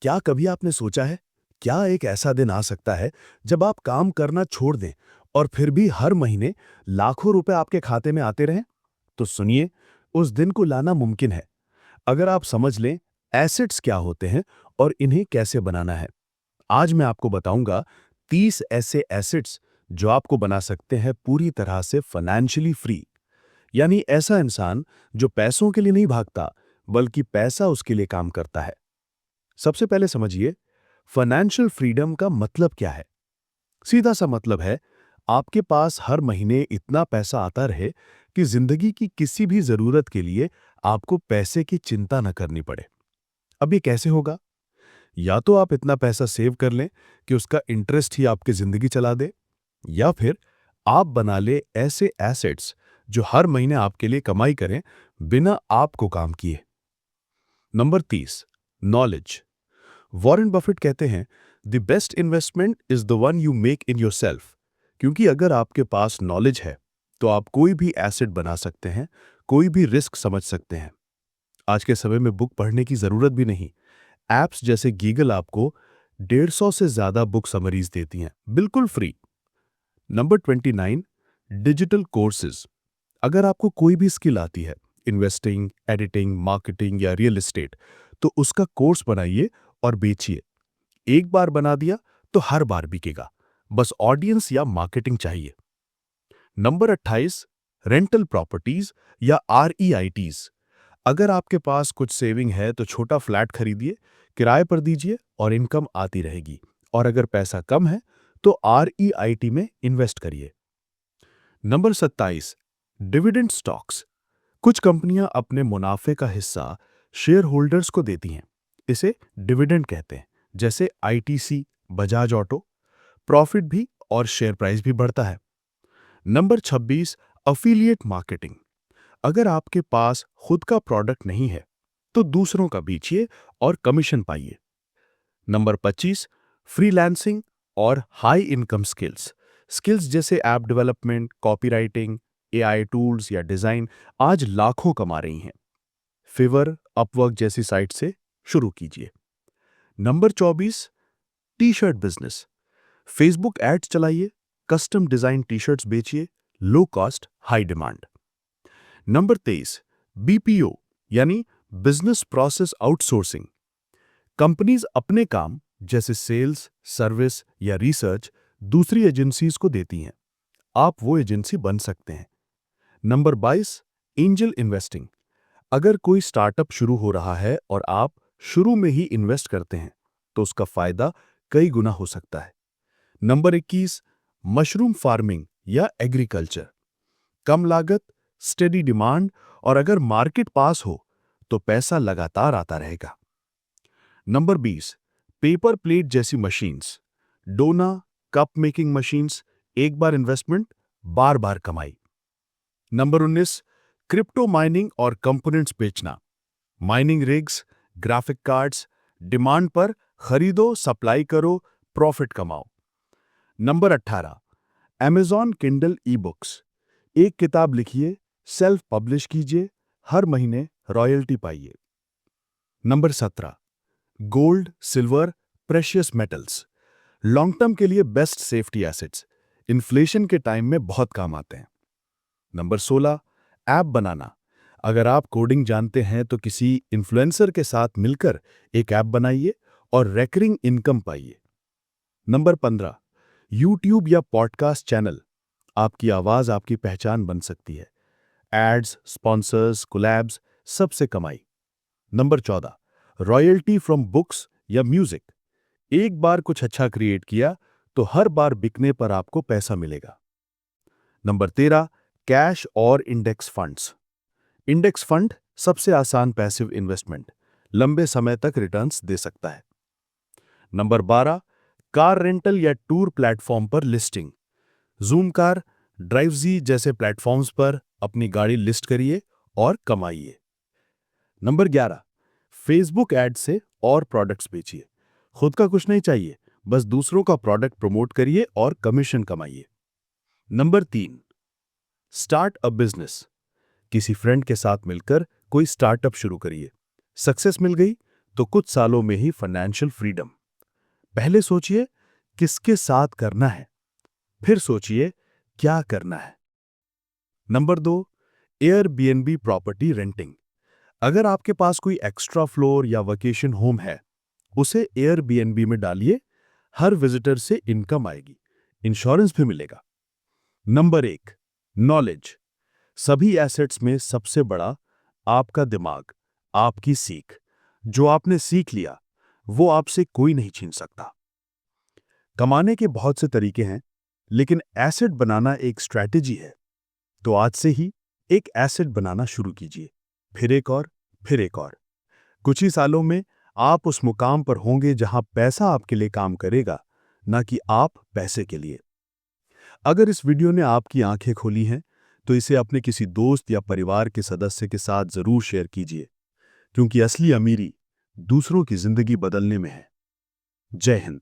क्या कभी आपने सोचा है, क्या एक ऐसा दिन आ सकता है जब आप काम करना छोड़ दें और फिर भी हर महीने लाखों रुपए आपके खाते में आते रहें? तो सुनिए, उस दिन को लाना मुमकिन है, अगर आप समझ लें एसेट्स क्या होते हैं और इन्हें कैसे बनाना है। आज मैं आपको बताऊंगा 30 ऐसे एसेट्स जो आपको बना सकते हैं पूरी तरह से फाइनेंशियली फ्री, यानी ऐसा इंसान जो पैसों के लिए नहीं भागता, बल्कि पैसा उसके लिए काम करता है। सबसे पहले समझिए, फाइनेंशियल फ्रीडम का मतलब क्या है। सीधा सा मतलब है, आपके पास हर महीने इतना पैसा आता रहे कि जिंदगी की किसी भी जरूरत के लिए आपको पैसे की चिंता न करनी पड़े। अब ये कैसे होगा? या तो आप इतना पैसा सेव कर लें कि उसका इंटरेस्ट ही आपकी जिंदगी चला दे, या फिर आप बना ले ऐसे एसेट्स जो हर महीने आपके लिए कमाई करें बिना आपको काम किए। Number 30, knowledge. वॉरेन बफेट कहते हैं, the best investment is the one you make in yourself. क्योंकि अगर आपके पास नॉलेज है तो आप कोई भी एसेट बना सकते हैं, कोई भी रिस्क समझ सकते हैं। आज के समय में बुक पढ़ने की जरूरत भी नहीं। एप्स जैसे गीगल आपको 150 से ज्यादा बुक समरीज देती हैं, बिल्कुल फ्री। Number 29, digital courses. अगर आपको कोई भी स्किल आती है, इन्वेस्टिंग, एडिटिंग, मार्केटिंग या रियल एस्टेट, तो उसका कोर्स बनाइए और बेचिए। एक बार बना दिया तो हर बार बिकेगा, बस ऑडियंस या मार्केटिंग चाहिए। नंबर 28, रेंटल प्रॉपर्टीज या REITs। अगर आपके पास कुछ सेविंग है तो छोटा फ्लैट खरीदिए, किराए पर दीजिए और इनकम आती रहेगी। और अगर पैसा कम है तो REIT में इन्वेस्ट करिए। Number 27, dividend stocks. कुछ कंपनियां अपने मुनाफे का हिस्सा शेयर होल्डर्स को देती हैं, इसे डिविडेंड कहते हैं। जैसे ITC, बजाज ऑटो। प्रॉफिट भी और शेयर प्राइस भी बढ़ता है। Number 26, affiliate marketing. अगर आपके पास खुद का प्रोडक्ट नहीं है तो दूसरों का बेचिए और कमीशन पाइए। नंबर 25, फ्रीलांसिंग और हाई इनकम स्किल्स। स्किल्स जैसे app development, copywriting, AI tools या डिजाइन आज लाखों कमा रही हैं। फिवर, अपवर्क जैसी साइट से शुरू कीजिए। Number 24, T shirt business. Facebook ads चलाइए, कस्टम डिजाइन टी शर्ट्स बेचिए, low cost high demand. Number 23, BPO यानी बिजनेस प्रोसेस आउटसोर्सिंग। कंपनीज अपने काम जैसे सेल्स, सर्विस या रिसर्च दूसरी एजेंसीज को देती हैं। आप वो एजेंसी बन सकते हैं। Number 22, angel investing. अगर कोई स्टार्टअप शुरू हो रहा है और आप शुरू में ही इन्वेस्ट करते हैं तो उसका फायदा कई गुना हो सकता है। नंबर 21, मशरूम फार्मिंग या एग्रीकल्चर। कम लागत, स्टेडी डिमांड और अगर मार्केट पास हो तो पैसा लगातार आता रहेगा। नंबर 20, पेपर प्लेट जैसी मशीन्स। डोना, कप मेकिंग मशीन्स, एक बार इन्वेस्टमेंट, बार बार कमाई। नंबर 19, क्रिप्टो माइनिंग और कंपोनेंट्स बेचना। Mining rigs, graphic cards, demand पर खरीदो, सप्लाई करो, प्रॉफिट कमाओ। Number 18, Amazon Kindle e books. एक किताब लिखिए, सेल्फ पब्लिश कीजिए, हर महीने रॉयल्टी पाइए। Number 17, gold, silver, precious metals. Long term के लिए बेस्ट सेफ्टी एसेट्स, इन्फ्लेशन के टाइम में बहुत काम आते हैं। नंबर 16, ऐप बनाना। अगर आप कोडिंग जानते हैं तो किसी इन्फ्लुएंसर के साथ मिलकर एक ऐप बनाइए और रेकरिंग इनकम पाइए। नंबर 15, यूट्यूब या पॉडकास्ट चैनल। आपकी आवाज आपकी पहचान बन सकती है। एड्स, स्पॉन्सर्स, कोलैब्स, सबसे कमाई। नंबर 14, रॉयल्टी फ्रॉम बुक्स या म्यूजिक। एक बार कुछ अच्छा क्रिएट किया तो हर बार बिकने पर आपको पैसा मिलेगा। नंबर 13, कैश और इंडेक्स फंड्स। इंडेक्स फंड सबसे आसान पैसिव इन्वेस्टमेंट, लंबे समय तक रिटर्न्स दे सकता है। नंबर 12, कार रेंटल या टूर प्लेटफॉर्म पर लिस्टिंग। जूम कार, ड्राइवजी जैसे प्लेटफॉर्म्स पर अपनी गाड़ी लिस्ट करिए और कमाइए। नंबर 11, फेसबुक एड से और प्रोडक्ट्स बेचिए। खुद का कुछ नहीं चाहिए, बस दूसरों का प्रोडक्ट प्रमोट करिए और कमीशन कमाइए। Number 3, start a business. किसी फ्रेंड के साथ मिलकर कोई स्टार्टअप शुरू करिए। सक्सेस मिल गई तो कुछ सालों में ही फाइनेंशियल फ्रीडम। पहले सोचिए किसके साथ करना है, फिर सोचिए क्या करना है। Number 2, Airbnb property renting. अगर आपके पास कोई एक्स्ट्रा फ्लोर या वेकेशन होम है, उसे एयरबीएनबी में डालिए। हर विजिटर से इनकम आएगी, इंश्योरेंस भी मिलेगा। Number 1, knowledge. सभी एसेट्स में सबसे बड़ा आपका दिमाग, आपकी सीख। जो आपने सीख लिया वो आपसे कोई नहीं छीन सकता। कमाने के बहुत से तरीके हैं, लेकिन एसेट बनाना एक स्ट्रैटेजी है। तो आज से ही एक एसेट बनाना शुरू कीजिए, फिर एक और, फिर एक और। कुछ ही सालों में आप उस मुकाम पर होंगे जहां पैसा आपके लिए काम करेगा, ना कि आप पैसे के लिए। अगर इस वीडियो ने आपकी आंखें खोली हैं, तो इसे अपने किसी दोस्त या परिवार के सदस्य के साथ जरूर शेयर कीजिए, क्योंकि असली अमीरी दूसरों की जिंदगी बदलने में है। जय हिंद।